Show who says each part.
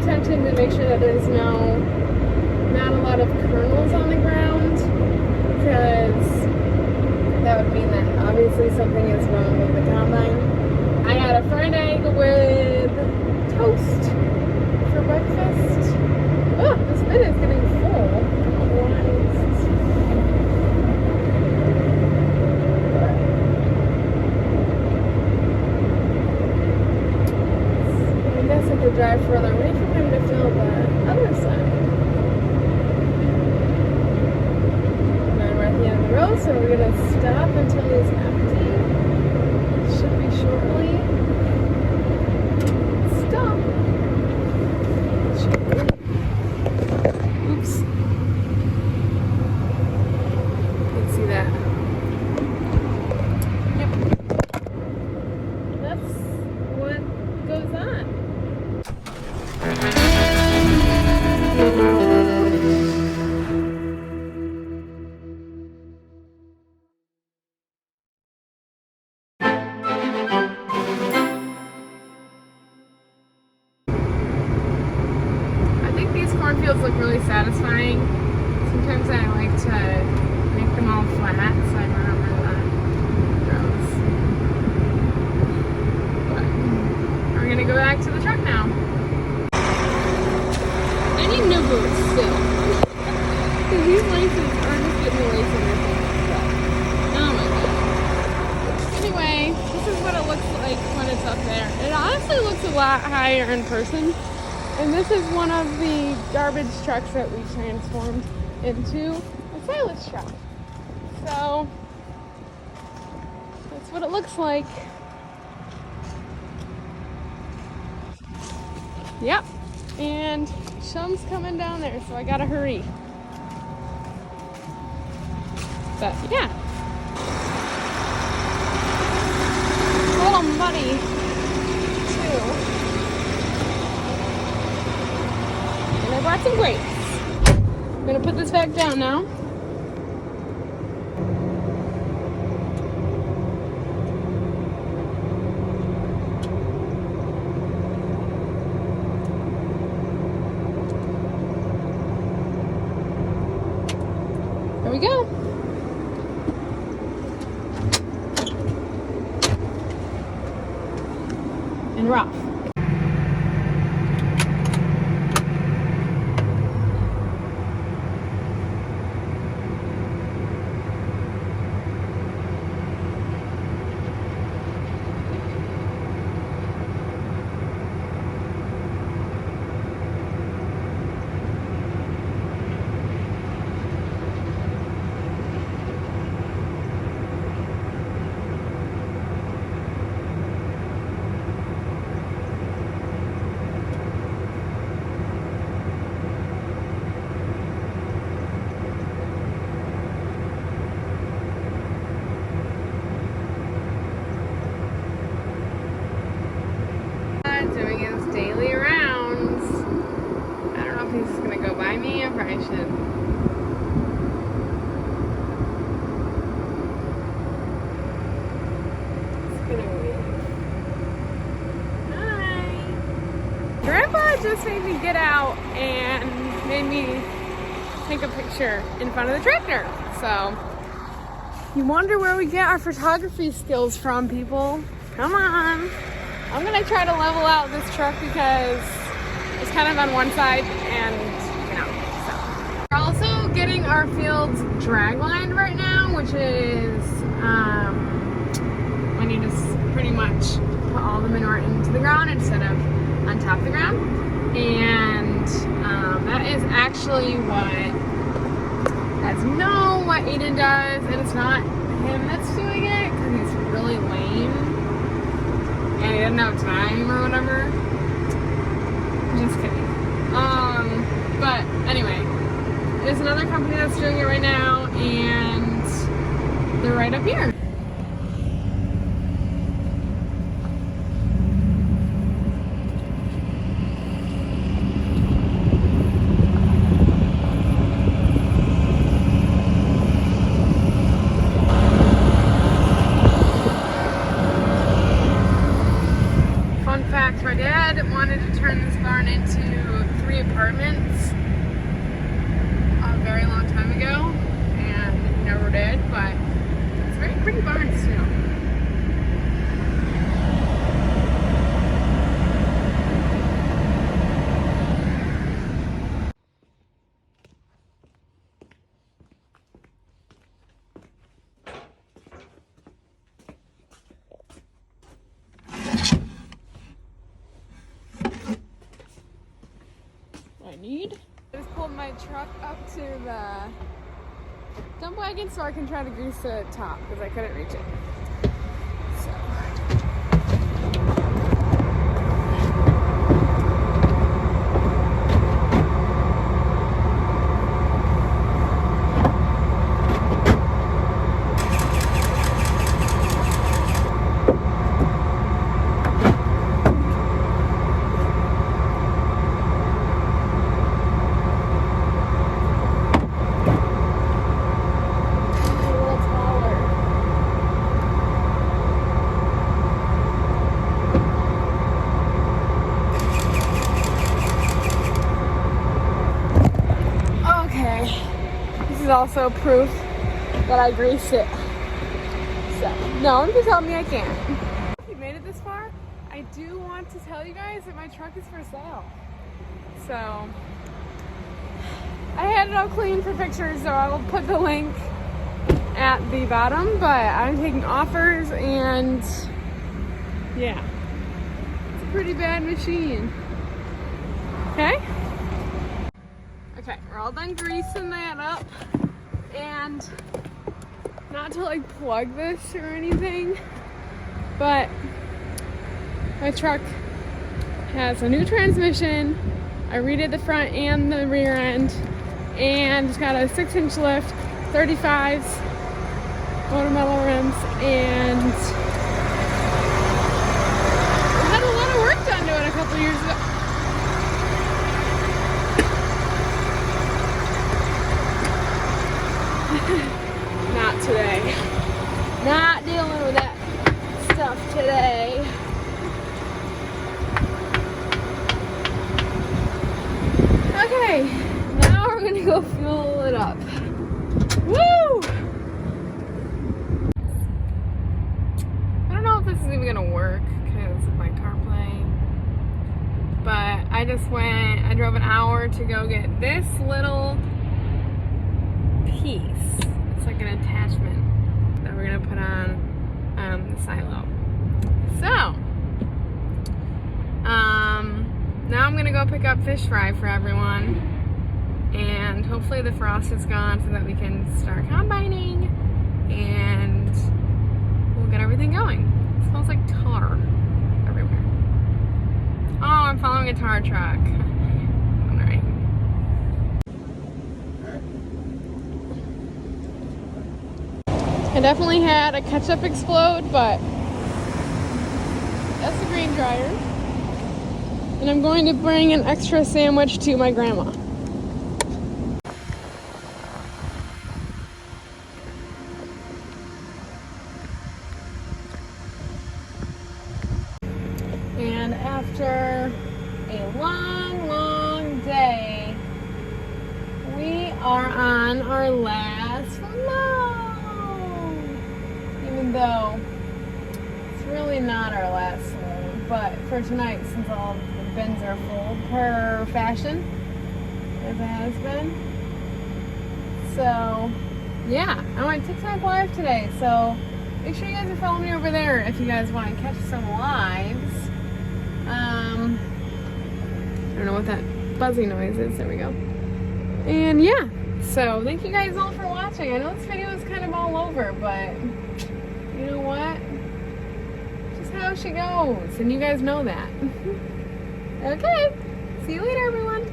Speaker 1: attention to make sure that there's not a lot of kernels on the ground, because that would mean that obviously something is wrong with the combine. I had a fried egg with toast for breakfast. Oh, this bin is getting full. I don't know why. I guess I could drive further away from him to fill the other side. And then we're at the end of the road, so we're gonna stop until he's empty. Should be shortly. Stop. Oops. You can see that. Yep. That's what goes on. Cornfields look really satisfying. Sometimes I like to make them all flat so I remember that grows. But we're gonna go back to the truck now. I need new boots still. Because these laces are just getting the lace in their things. Oh my god. Anyway, this is what it looks like when it's up there. It honestly looks a lot higher in person. And this is one of the garbage trucks that we transformed into a silage truck. So that's what it looks like. Yep. And Shum's coming down there, so I gotta hurry. But yeah. It's a little muddy too. I brought some grapes. I'm gonna put this back down now. There we go. And we're off. Doing his daily rounds. I don't know if he's gonna go by me. I probably should. It's gonna wave. Hi. Grandpa just made me get out and made me take a picture in front of the tractor. So you wonder where we get our photography skills from, people. Come on. I'm gonna try to level out this truck because it's kind of on one side and, you know, so. We're also getting our fields drag lined right now, which is, I need to pretty much put all the manure into the ground instead of on top of the ground. And that is actually what Aiden does, and it's not him that's doing it because he's really lame. And he didn't have time or whatever. Just kidding. But anyway, there's another company that's doing it right now, and they're right up here. My dad wanted to turn this barn turn into 3 apartments a very long time ago, and it never did, but it's very pretty barn still. I need. I just pulled my truck up to the dump wagon so I can try to grease the top because I couldn't reach it. So. Also proof that I greased it. So, no one can tell me I can't. If you made it this far, I do want to tell you guys that my truck is for sale. So, I had it all clean for pictures, so I will put the link at the bottom, but I'm taking offers, and yeah, it's a pretty bad machine. Okay? Okay, we're all done greasing that up. And not to like plug this or anything, but my truck has a new transmission. I redid the front and the rear end, and it's got a 6-inch lift, 35s, motor metal rims, and I had a lot of work done to it a couple years ago. Not today. Not dealing with that stuff today. Okay, now we're gonna go fuel it up. Woo! I don't know if this is even gonna work because of my CarPlay, but I drove an hour to go get this little piece. It's like an attachment that we're gonna put on the silo. So, now I'm gonna go pick up fish fry for everyone, and hopefully the frost is gone so that we can start combining, and we'll get everything going. It smells like tar everywhere. Oh, I'm following a tar truck. Alright. I definitely had a ketchup explode, but that's the grain dryer. And I'm going to bring an extra sandwich to my grandma. And after a long, long day, we are on our last load. Even though it's really not our last load, but for tonight, since all the bins are full per fashion, as it has been. So, yeah, I'm on TikTok live today, so make sure you guys are following me over there if you guys want to catch some lives. I don't know what that buzzy noise is. There we go. And yeah, so thank you guys all for watching. I know this video is kind of all over, but you know what? Just how she goes, and you guys know that. Okay, see you later, everyone.